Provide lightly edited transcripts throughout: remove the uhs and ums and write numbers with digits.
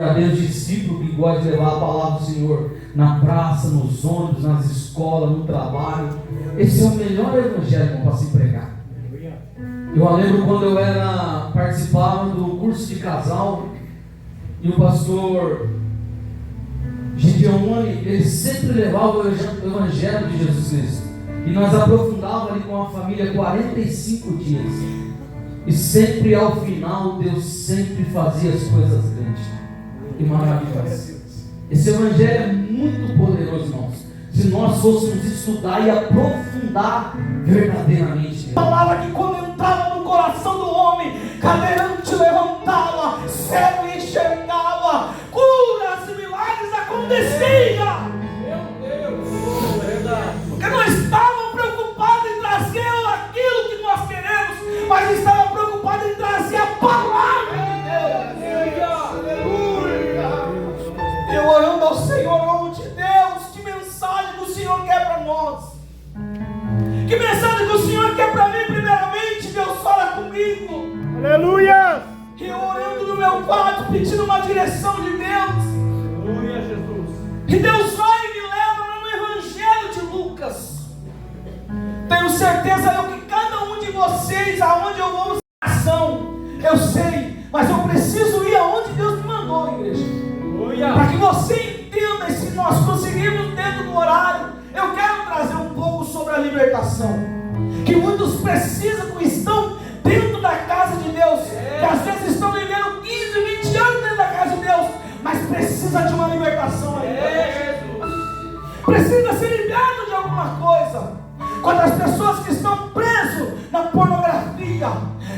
verdadeiro discípulo que gosta de levar a palavra do Senhor na praça, nos ônibus, nas escolas, no trabalho. Esse é o melhor evangelho para se pregar. Eu lembro quando eu participava do curso de casal e o pastor Gideone, ele sempre levava o evangelho de Jesus Cristo e nós aprofundávamos ali com a família 45 dias e sempre ao final Deus sempre fazia as coisas grandes e maravilhosas. Esse evangelho é muito poderoso, irmãos, se nós fôssemos estudar e aprofundar verdadeiramente. A palavra que quando entrava no coração do homem, cadeirante levantava, cego enxergava, curas e milagres aconteciam. Meu Deus, verdade. Porque não estavam preocupados em trazer aquilo que nós queremos, mas estavam preocupados em trazer a palavra de Deus. Eu orando ao Senhor, amo de Deus, que mensagem que o Senhor quer para nós. Que mensagem que o Senhor quer para mim, primeiramente. Deus fala comigo. Aleluia! E eu orando no meu quarto, pedindo uma direção de Deus. Aleluia, Jesus. E Deus vai e me leva no Evangelho de Lucas. Tenho certeza que cada um de vocês, aonde eu vou na ação, eu sei, mas eu preciso ir aonde Deus me mandou, igreja. Aleluia! Para que você entenda, e se nós conseguirmos dentro do horário, eu quero trazer um pouco sobre a libertação. Que muitos precisam, que estão dentro da casa de Deus, que às vezes estão vivendo 15, 20 anos dentro da casa de Deus, mas precisa de uma libertação aí. Precisa ser liberto de alguma coisa. Quando as pessoas que estão presas na pornografia,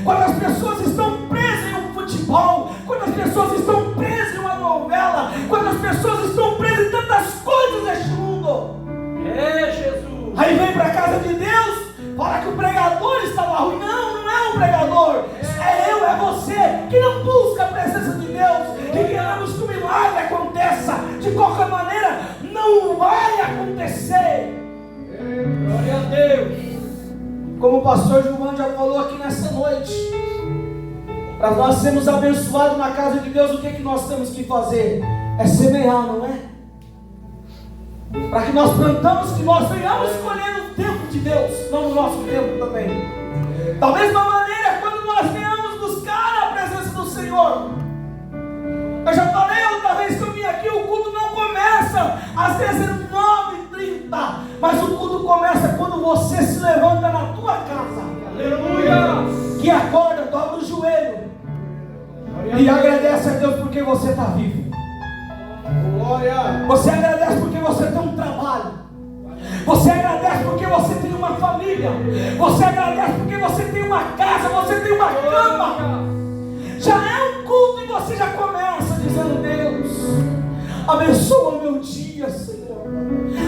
quando as pessoas estão presas em um futebol, quando as pessoas estão presas em uma novela, quando as pessoas estão presas em tantas coisas deste mundo. Jesus. Aí vem para a casa de Deus, fala que o pregador estava ruim. Não, não é o pregador, é eu, é você que não busca a presença de Deus e queremos que o milagre aconteça. De qualquer maneira, não vai acontecer. Glória a Deus. Como o pastor Gilvan já falou aqui nessa noite, para nós sermos abençoados na casa de Deus, o que nós temos que fazer? É semear, não é? Para que nós plantamos, que nós venhamos escolher no tempo de Deus, não no nosso tempo também. Da mesma maneira, quando nós venhamos buscar a presença do Senhor, eu já falei outra vez que eu vim aqui, o culto não começa às 19h30, mas o culto começa quando você se levanta na tua casa. Aleluia! Que acorda, dobra o joelho e agradece a Deus porque você está vivo. Glória! Você agradece porque você tem um trabalho. Você agradece porque você tem uma família. Você agradece porque você tem uma casa, você tem uma cama. Já é um culto e você já começa dizendo: Deus, abençoa o meu dia, Senhor.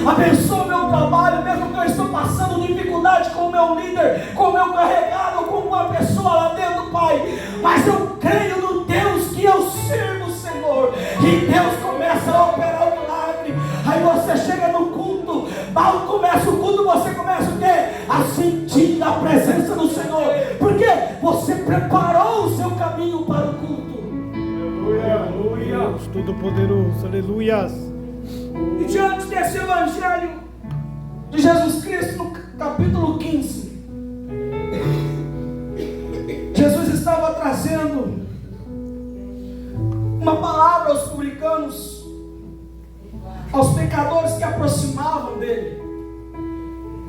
Abençoa o meu trabalho, mesmo que eu estou passando dificuldade com o meu líder, com o meu carregado, com uma pessoa lá dentro, Pai. Mas eu creio no Deus que eu sirvo, Senhor. E Deus começa a operar o milagre. Aí você chega no culto, mal começa o culto, você começa o quê? A sentir a presença do Senhor. Porque você preparou o seu caminho para o culto. Aleluia! Aleluia! Deus Todo-Poderoso, aleluias! E diante desse evangelho de Jesus Cristo, no capítulo 15, Jesus estava trazendo uma palavra aos publicanos, aos pecadores que aproximavam dele.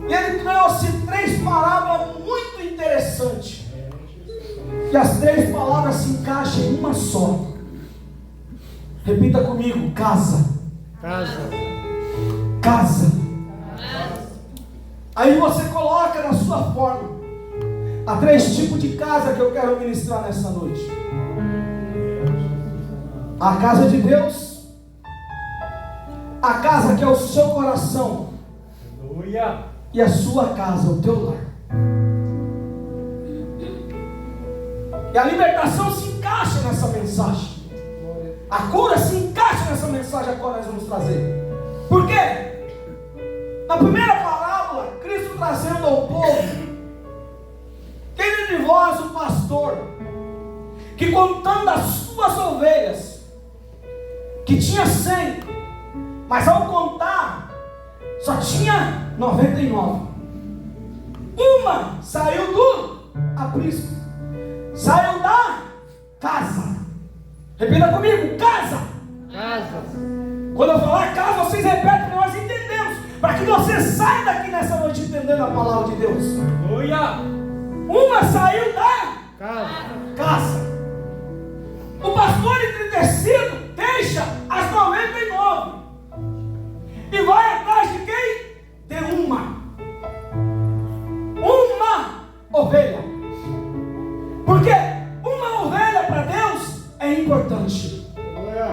E ele trouxe 3 palavras muito interessantes, que as 3 palavras se encaixam em uma só. Repita comigo: casa. Casa. Casa. Aí você coloca na sua forma. Há 3 tipos de casa que eu quero ministrar nessa noite: a casa de Deus, a casa que é o seu coração, Aleluia! e a sua casa, o teu lar. E a libertação se encaixa nessa mensagem. A cura se encaixa nessa mensagem agora nós vamos trazer. Por quê? Na primeira parábola, Cristo trazendo ao povo: quem de vós, o pastor, que contando as suas ovelhas, que tinha 100, mas ao contar, só tinha 99. Uma saiu do aprisco, saiu da casa. Repita comigo: casa. Casa. Quando eu falar casa, vocês repetem para nós entendemos, para que você saia daqui nessa noite entendendo a palavra de Deus. Aleluia. Uma saiu da Casa. casa. O pastor entristecido deixa as 99 e vai atrás de quem? De uma ovelha. Porque uma ovelha para Deus é importante. Aleluia.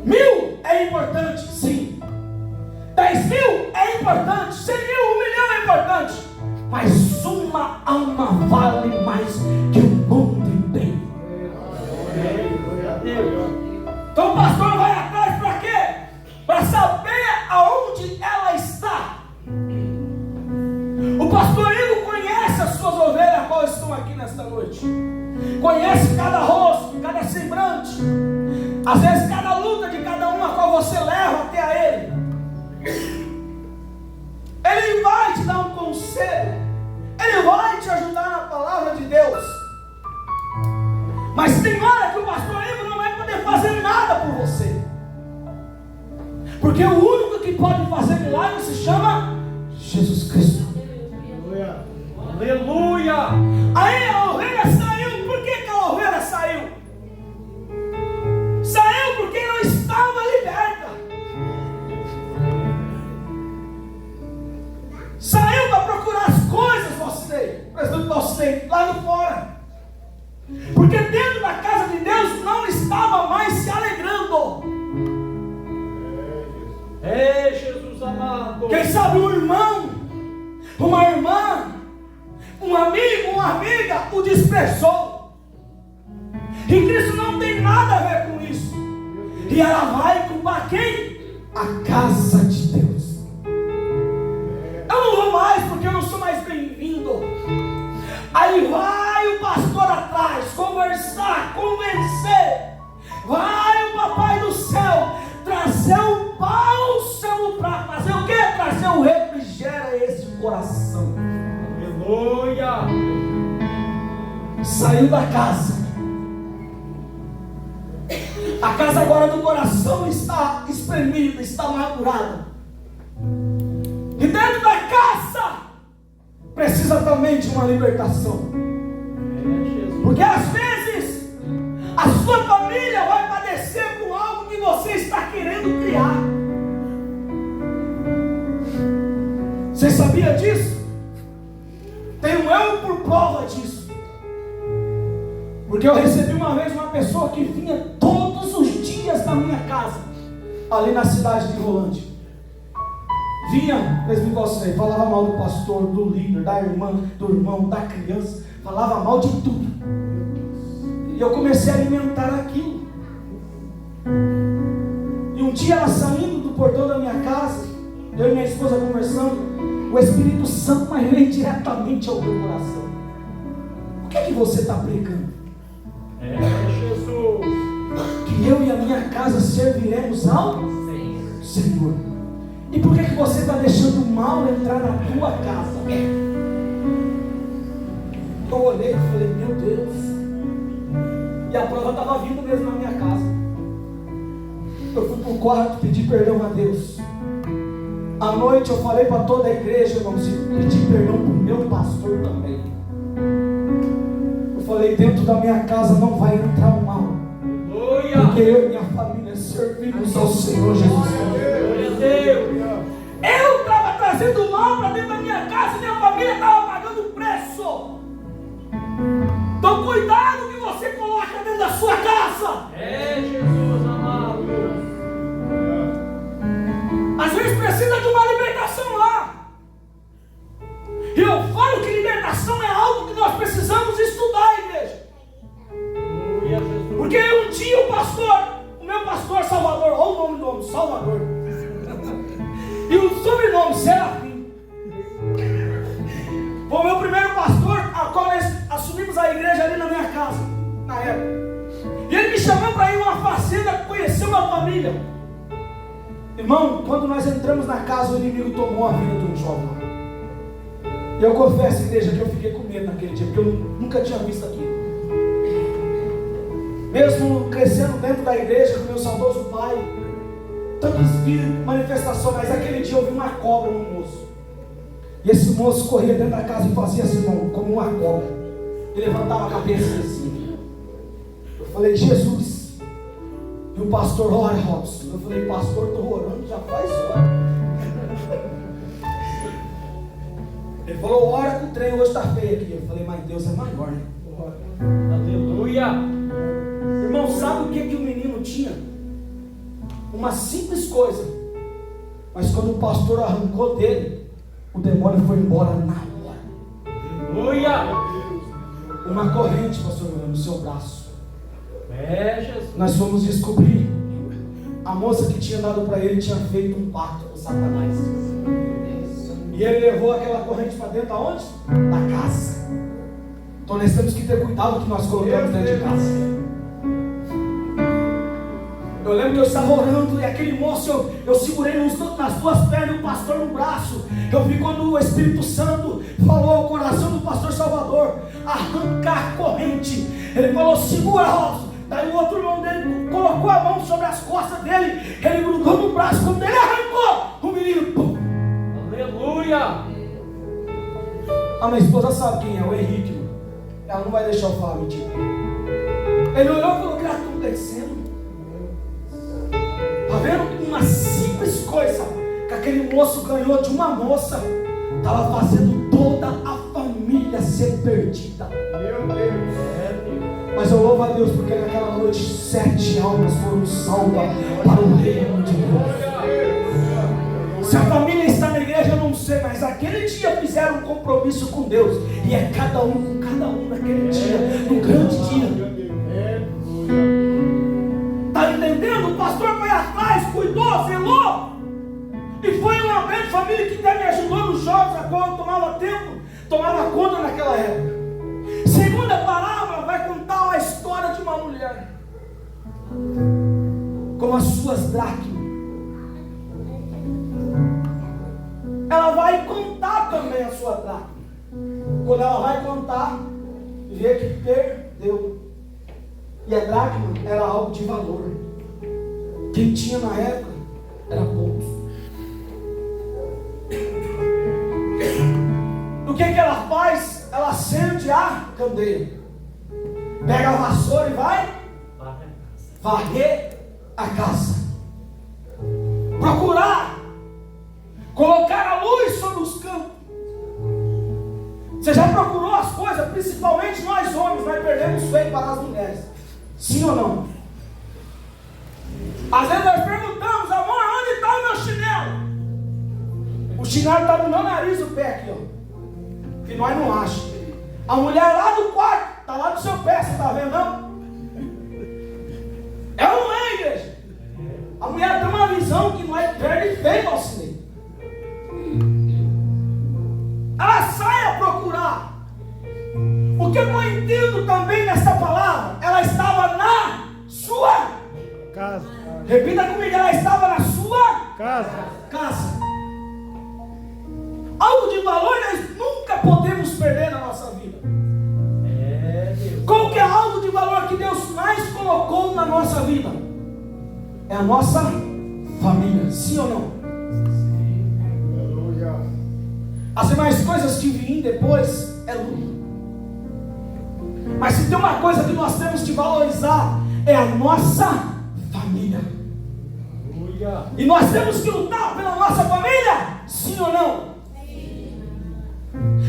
1000 é importante, sim. 10.000 é importante. 100.000, 1 milhão é importante. Mas uma alma vale mais que o mundo inteiro. Então o pastor vai atrás para quê? Para saber aonde ela está. O pastorinho conhece as suas ovelhas, quais estão aqui nesta noite. Conhece cada rosto, cada semblante. Às vezes cada luta de cada uma, a qual você leva até a ele. Ele vai te dar um conselho. Ele vai te ajudar na palavra de Deus. Mas tem hora que o pastorinho não vai poder fazer nada por você. Porque o único que pode fazer milagre se chama Jesus Cristo. Aleluia. Aleluia. Aí a ovelha saiu. Por que a ovelha saiu? Saiu porque não estava liberta. Saiu para procurar as coisas, você, lá no fora. Porque dentro da casa de Deus não estava mais se alegrando. É Jesus amado. Quem sabe um irmão, uma irmã, um amigo, uma amiga o desprezou. E Cristo não tem nada a ver com isso. E ela vai culpar quem? A casa de Deus. Eu não vou mais porque eu não sou mais bem-vindo. Aí vai o pastor atrás, conversar, convencer. Vai o papai do céu trazer o bálsamo para fazer o quê? Trazer o refrigério a esse coração. Aleluia. Saiu da casa. A casa agora do coração está espremida, está amargurada. E dentro da casa precisa também de uma libertação. Porque às vezes a sua família vai padecer por algo que você está querendo criar. Você sabia disso? Tenho eu por prova disso. Porque eu recebi uma vez uma pessoa que vinha todos os dias na minha casa, ali na cidade de Rolândia. Vinha, presbítero, falava mal do pastor, do líder, da irmã, do irmão, da criança, falava mal de tudo. E eu comecei a alimentar aquilo. E um dia ela saindo do portão da minha casa, eu e minha esposa conversando, o Espírito Santo mas veio diretamente ao meu coração. O que é que você está pregando? É Jesus. Que eu e a minha casa serviremos ao Senhor. E por que você está deixando o mal entrar na tua casa? Eu olhei e falei, meu Deus. E a prova estava vindo mesmo na minha casa. Eu fui para o quarto, pedi perdão a Deus. À noite eu falei para toda a igreja, irmãos, e pedi perdão para o meu pastor também. Eu falei, dentro da minha casa não vai entrar o mal. Porque eu e minha família servimos ao Senhor Jesus. Glória a Deus. Eu estava trazendo mal para dentro da minha casa e minha família estava pagando o preço. Então cuidado que você coloca dentro da sua casa. É Jesus amado. Às vezes precisa de uma libertação lá. E eu falo que libertação é algo que nós precisamos estudar, igreja. Aleluia, Jesus. Porque um dia o meu pastor Salvador, olha o nome do homem, Salvador. E o sobrenome, Serafim. Foi o meu primeiro pastor, a qual nós assumimos a igreja ali na minha casa, na época. E ele me chamou para ir uma família. Irmão, quando nós entramos na casa, o inimigo tomou a vida de um jovem. E eu confesso, igreja, que eu fiquei com medo naquele dia, porque eu nunca tinha visto aquilo. Mesmo crescendo dentro da igreja com meu saudoso pai, tanto espírito, manifestação, mas aquele dia eu vi uma cobra no moço. E esse moço corria dentro da casa e fazia assim, irmão, como uma cobra. E levantava a cabeça assim. Eu falei, Jesus. E o pastor, ora, Robson. Eu falei, pastor, estou orando, já faz hora. Ele falou, ora que o trem hoje está feio aqui. Eu falei, mas Deus é maior, né? Aleluia. Irmão, sabe o que o menino tinha? Uma simples coisa. Mas quando o pastor arrancou dele, o demônio foi embora na hora. Aleluia. Uma corrente, pastor, no seu braço. Jesus. Nós fomos descobrir. A moça que tinha dado para ele tinha feito um pacto com Satanás. E ele levou aquela corrente para dentro aonde? Da casa. Então nós temos que ter cuidado com o que nós colocamos dentro de casa. Eu lembro que eu estava orando e aquele moço, eu segurei nas duas pernas e o pastor no braço. Eu vi quando o Espírito Santo falou ao coração do pastor Salvador, arrancar a corrente. Ele falou, segura, Robson. Daí o outro irmão dele colocou a mão sobre as costas dele, ele grudou no braço. Quando ele arrancou, o menino, pum. Aleluia. A minha esposa sabe quem é, o Henrique, mano. Ela não vai deixar eu falar mentira. Ele olhou e falou, o que está acontecendo? Está vendo? Uma simples coisa que aquele moço ganhou de uma moça estava fazendo toda a família ser perdida. Meu Deus. Mas eu louvo a Deus porque naquela noite 7 almas foram salvas para o reino de Deus. Se a família está na igreja eu não sei, mas aquele dia fizeram um compromisso com Deus. E é cada um com cada um naquele dia, no grande dia. Está entendendo? O pastor foi atrás, cuidou, zelou. E foi uma grande família que até me ajudou nos jogos, a qual eu tomava conta naquela época. Segunda parábola vai contar uma história de uma mulher com as suas dracmas. Ela vai contar também a sua dracma. Quando ela vai contar, vê que perdeu. E a dracma era algo de valor. Quem tinha na época era poucos. O que ela faz? Ela acende a candeia, pega a vassoura e vai varrer a casa, procurar colocar a luz sobre os campos. Você já procurou as coisas? Principalmente nós homens, nós perdemos feio para as mulheres. Sim ou não? Às vezes nós perguntamos, amor, onde está o meu chinelo? O chinelo está no meu nariz, o pé aqui, ó. Que nós não achamos. A mulher lá do quarto, está lá no seu pé, você está vendo não? É ou não é, igreja? A mulher tem uma visão que nós perde feio, Valcinei. Ela sai a procurar. O que eu não entendo também nessa palavra, ela estava na sua casa. Repita comigo, ela estava na sua casa. Algo de valor nós nunca podemos perder na nossa vida. Qual que é algo de valor que Deus mais colocou na nossa vida? É a nossa família, sim ou não? As demais coisas que vêm depois é luta. Mas se tem uma coisa que nós temos de valorizar, é a nossa família. E nós temos que lutar pela nossa família, sim ou não?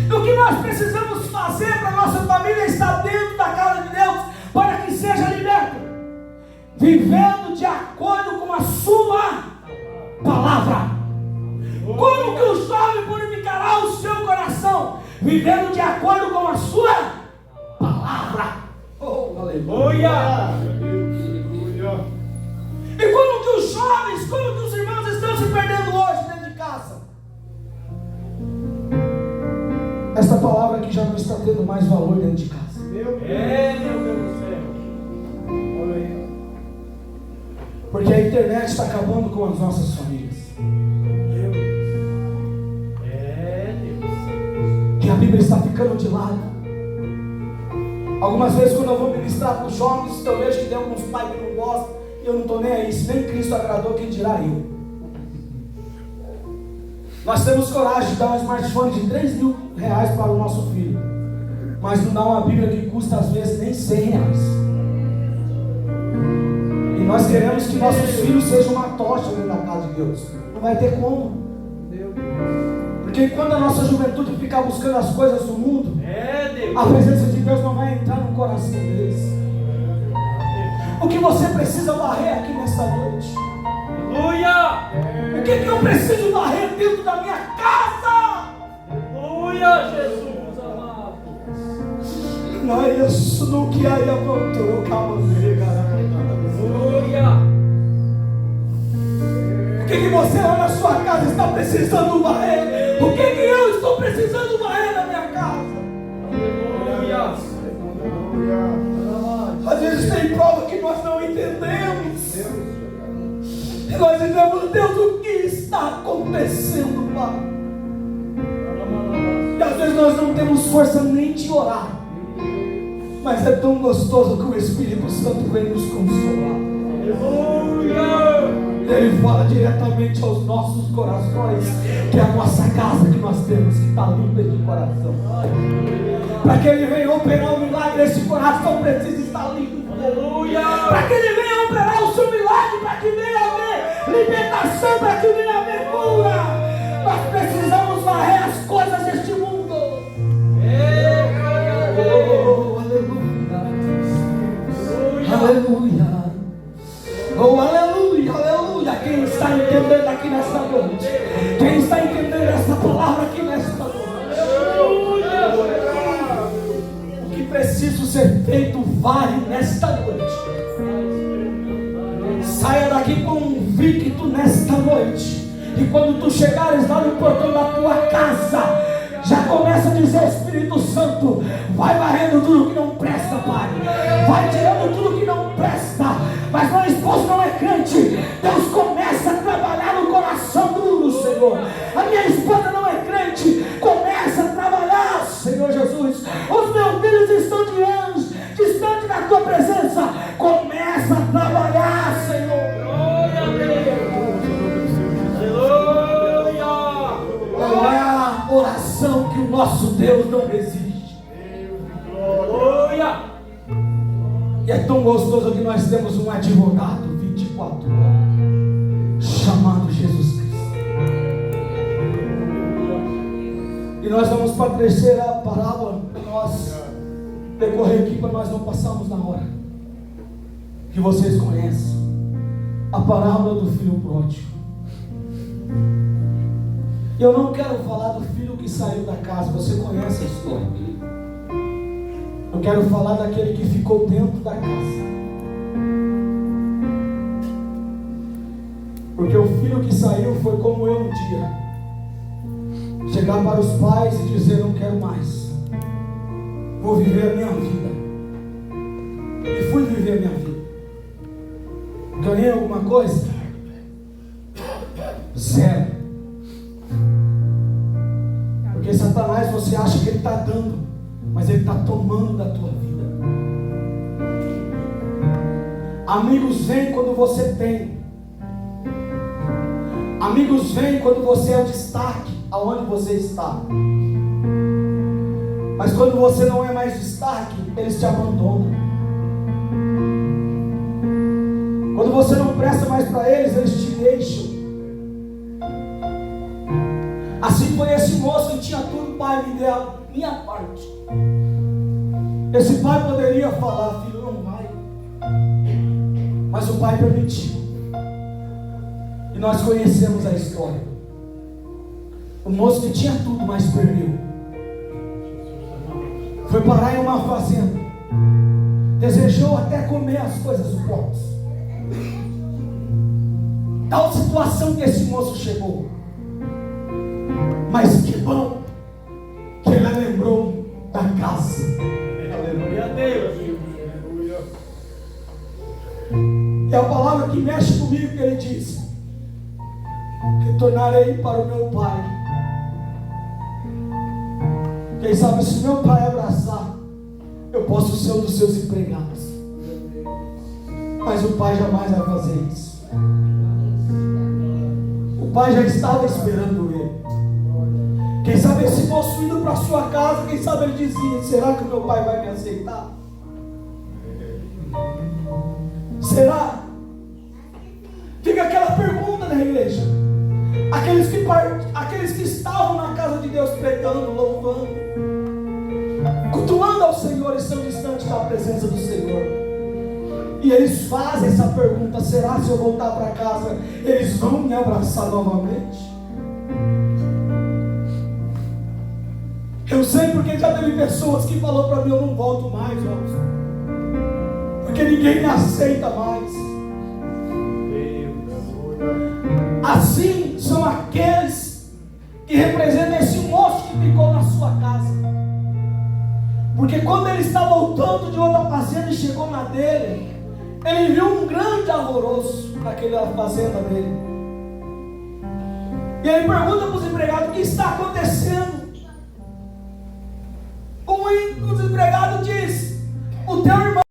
E o que nós precisamos fazer para a nossa família estar dentro da casa de Deus, para que seja liberta? Vivendo de acordo com a sua palavra. Como que o jovem purificará o seu coração? Vivendo de acordo com a sua palavra. Oh, aleluia! E como que os jovens, como que os irmãos estão se perdendo hoje dentro de casa? Esta palavra aqui já não está tendo mais valor dentro de casa. Meu Deus do céu. Porque a internet está acabando com as nossas famílias. Que a Bíblia está ficando de lado. Algumas vezes quando eu vou ministrar para os jovens, eu vejo que tem alguns pais que não gostam, e eu não estou nem aí. Se nem Cristo agradou, quem dirá eu? Nós temos coragem de dar um smartphone de R$3.000 para o nosso filho, mas não dá uma Bíblia que custa às vezes nem R$100. E nós queremos que nossos filhos sejam uma tocha dentro da casa de Deus. Não vai ter como. Porque quando a nossa juventude ficar buscando as coisas do mundo, a presença de Deus não vai entrar no coração deles. O que você precisa varrer aqui nesta noite? Aleluia! O que eu preciso varrer dentro da minha casa? Aleluia, Jesus amado! Nós no que aí apontou, Aleluia! O que você lá na sua casa está precisando varrer? O que eu estou precisando varrer na minha casa? Aleluia! Às vezes tem prova que nós não entendemos. E nós dizemos, Deus, o que está acontecendo, Pai? E às vezes nós não temos força nem de orar. Mas é tão gostoso que o Espírito Santo vem nos consolar. Aleluia! Ele fala diretamente aos nossos corações, que é a nossa casa que nós temos, que está limpa de coração. Para que Ele venha operar um milagre, esse coração precisa estar limpo. Aleluia! Para que Ele venha operar o seu milagre, para que venha haver libertação, para que venha haver cura. Nós precisamos varrer as coisas deste mundo. Oh, aleluia. Aleluia. Oh, aleluia, aleluia. Quem está entendendo aqui nesta noite? Quem está entendendo essa palavra aqui nesta noite? O que precisa ser feito, vale nesta noite. Saia daqui convicto nesta noite. E quando tu chegares lá no portão da tua casa, já começa a dizer, Espírito Santo, vai varrendo tudo que não presta, Pai. Vai tirando tudo que não presta. Mas meu esposo não é crente. Deus começa a trabalhar no coração duro, Senhor. A minha esposa não é crente. Começa a trabalhar, Senhor Jesus. Os meus filhos estão distante da tua presença. Começa a trabalhar, Senhor. Glória a Deus! Aleluia! Qual é a oração que o nosso Deus não resiste? Aleluia! E é tão gostoso que nós temos um advogado 24 horas, chamado Jesus Cristo. E nós vamos para a terceira parábola, para nós decorrer aqui, para nós não passarmos na hora, que vocês conhecem, a parábola do filho pródigo. Eu não quero falar do filho que saiu da casa, você conhece a história. Eu quero falar daquele que ficou dentro da casa. Porque o filho que saiu foi como eu um dia. Chegar para os pais e dizer, não quero mais. Vou viver a minha vida. E fui viver a minha vida. Ganhei alguma coisa? Zero. Porque Satanás, você acha que ele está dando, mas ele está tomando da tua vida. Amigos vêm quando você tem. Amigos vêm quando você é o destaque aonde você está. Mas quando você não é mais destaque, eles te abandonam. Quando você não presta mais para eles, eles te deixam. Assim foi esse moço que tinha tudo, pai, me deu a minha parte. Esse pai poderia falar, filho, não vai. Mas o pai permitiu. E nós conhecemos a história. O moço que tinha tudo, mas perdeu. Foi parar em uma fazenda. Desejou até comer as coisas fortes. Tal situação que esse moço chegou. Mas que bom que ele lembrou da casa. Aleluia a Deus! E a palavra que mexe comigo, que ele diz: retornarei para o meu pai. Quem sabe se meu pai abraçar, eu posso ser um dos seus empregados. Mas o pai jamais vai fazer isso. O pai já estava esperando ele. Quem sabe esse moço indo para sua casa, quem sabe ele dizia: será que o meu pai vai me aceitar? Será? Fica aquela pergunta na igreja. Aqueles que estavam na casa de Deus pregando, louvando, cultuando ao Senhor, estão distantes da presença do Senhor. E eles fazem essa pergunta: será se eu voltar para casa, eles vão me abraçar novamente? Eu sei porque já teve pessoas que falaram para mim: eu não volto mais, Robson, porque ninguém me aceita mais. Assim são aqueles que representam esse moço que ficou na sua casa. Porque quando ele está voltando de outra fazenda e chegou na dele, ele viu um grande alvoroço naquela fazenda dele. E ele pergunta para os empregados: o que está acontecendo? O empregado diz: o teu irmão